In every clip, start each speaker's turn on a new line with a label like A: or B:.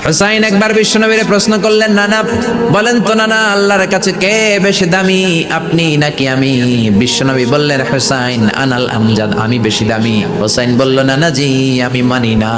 A: হুসাইন একবার বিশ্বনবীরে প্রশ্ন করলেন, নানা বলেন তো নানা, আল্লাহর কাছে কে বেশি দামি, আপনি নাকি আমি? বিশ্বনবী বললেন, হুসাইন আনাল আমজাদ, আমি বেশি দামি। হুসাইন বলল, নানা জি আমি মানি না,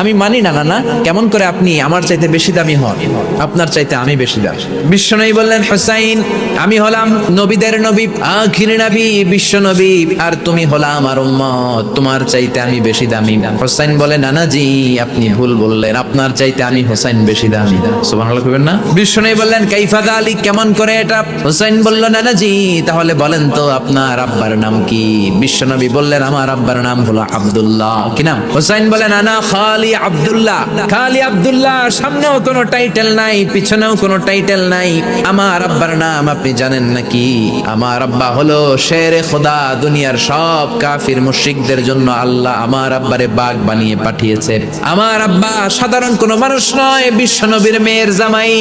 A: আমি মানি না নানা, কেমন করে আপনি আমার চাইতে বেশি দামি হন? আপনার চাইতে আমি বেশি দামি। বিশ্বনবী বললেন, হুসাইন আমি হলাম নবীদের নবী, আখির নবী বিশ্ব নবী, আর তুমি হলা আমার উম্মত, তোমার চাইতে আমি বেশি দামি। হুসাইন বলে, নানা জি আপনি ভুল বললেন, আপনার চাইতে আমি হুসাইন বেশি দামি। সুবহানাল্লাহ কইবেন না? বিশ্বনবী বললেন, কাইফা যালিক, কেমন করে এটা? হুসাইন বলল, নানা জি তাহলে বলেন তো আপনার আব্বার নাম কি? বিশ্বনবী বললেন, আমার আব্বার নাম হলো আব্দুল্লাহ। কি নাম? হুসাইন বলেন, আনা খালি আব্দুল্লাহ, খালি আব্দুল্লাহ, সামনেও কোনো টাইটেল নাই, পিছনেও কোনো টাইটেল নাই, আমার আব্বার নাম আপনি জানেন নাকি? আমার আব্বা হলো শেরে খোদা, দুনিয়ার সব কাফির মুশরিকদের জন্য আল্লাহ আমার আব্বারে বাঘ বানিয়ে পাঠিয়েছে। আমার আব্বা সাধারণ কোনো মানুষ নয়, বিশ্বনবীর মেয়ের জামাই।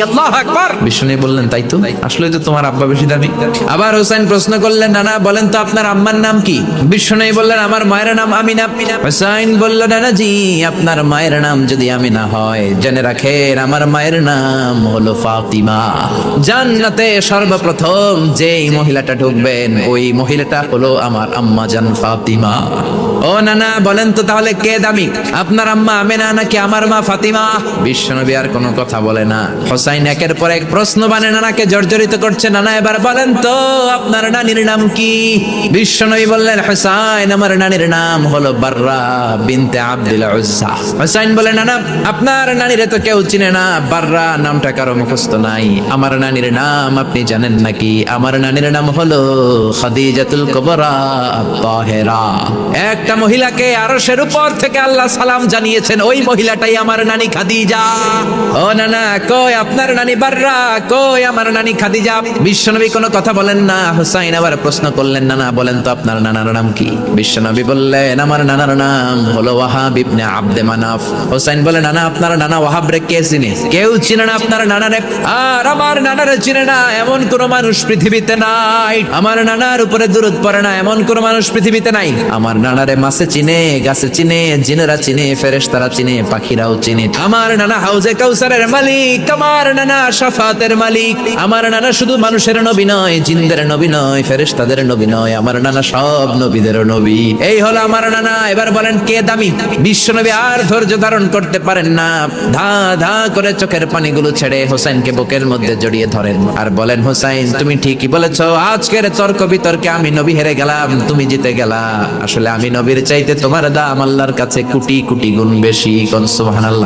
A: আল্লাহু আকবার। বিশ্বনবী বললেন, তাই তো, আসলে তো তোমার আব্বা বেশি দামি। আবার হুসাইন প্রশ্ন করলেন, নানা বলেন তো আপনার আম্মার নাম কি? বিশ্বনবী বললেন, আমার মায়ের নাম আমিনা। হুসাইন বলল, নানা জি আপনার মায়ের নাম যদি আমিনা হয়, জেনে রাখেন আমার মায়ের নাম হলো ফাতিমা। জান্নাতে সর্বপ্রথম যেই মহিলাটা ঢুকবেন ওই মহিলাটা হলো আমার আম্মা জান ফাতিমা। ও নানা বলেন তো তাহলে কে দামি, আপনার আম্মা আমিনা নাকি আমার মা ফাতিমা? বিশ্বনবী আর কোনো কথা বলে না। হুসাইন একের পর এক প্রশ্ন বানে নানাকে জর্জরিত করছে। নানা এবার বলেন তো আপনার নানির নাম কি? বিশ্বনবী বললেন, হুসাইন আমার নানির নাম হলো বাররা বিনতে আব্দুল উজ্জা। হুসাইন বলে, নানা আপনার নানিরে তো কেউ চিনে না, বাররা নামটা কারো মুখস্থ নাই, আমার নানির নাম আপনি জানেন নাকি? আমার নানির নাম হলো খাদিজাতুল কুবরা তাহেরা। একটা মহিলাকে আরশের উপর থেকে আল্লাহ সালাম জানিয়েছেন, ওই মহিলাটাই আমার নানি খাদিজা। ও নানা কই আপনার নানি বাররা, কই আমার নানি খাদিজা? বিশ্বনবী কোনো কথা বলেন না। হুসাইন আবার প্রশ্ন করলেন, নানা বলেন তো আপনার নানার নাম কি? বিশ্বনবী বললেন, আমার নানার নাম হলো ওয়াহাব ইবনে আব্দে মানাফ। হুসাইন বলে, নানা আপনার নানা ওয়াহাব রে কে চিনে? কেউ চিনে না আপনার নানারে। আর আমার নানারে চিনে না এমন কোন মানুষ পৃথিবীতে নাই, আমার নানার উপরে দুরূদ পড়ে না এমন কোন মানুষ পৃথিবীতে নাই। আমার নানারে মাছে চিনে, গাছে চিনে, জিনেরা চিনে, ফেরেশতারা চিনে, পাখিরাও চিনে। আমার নানা হাউজে কাউসারের মালিক, আমার নানা শাফাতের মালিক। আমার নানা শুধু মানুষের নবী নয়, জিনদের নবী নয়, ফেরেশতাদের নবী নয়, আমার নানা সব নবীদের নবী। এই হলো আমার নানা। এবার বলেন কে দামি? বিশ্বনবী আর ধৈর্য ধারণ করতে পারেন না, ধা ধা করে চোখের পানিগুলো ছেড়ে হুসাইনকে বুকের মধ্যে জড়িয়ে ধরেন আর বলেন, হুসাইন তুমি ঠিকই বলেছো, আজকের তর্ক বিতর্কে আমি নবী হেরে গেলাম, তুমি জিতে গেলা। আসলে আমি নবীর চাইতে তোমার দাম আল্লাহর কাছে কোটি কোটি গুণ বেশি। কোন সুবহানাল্লাহ।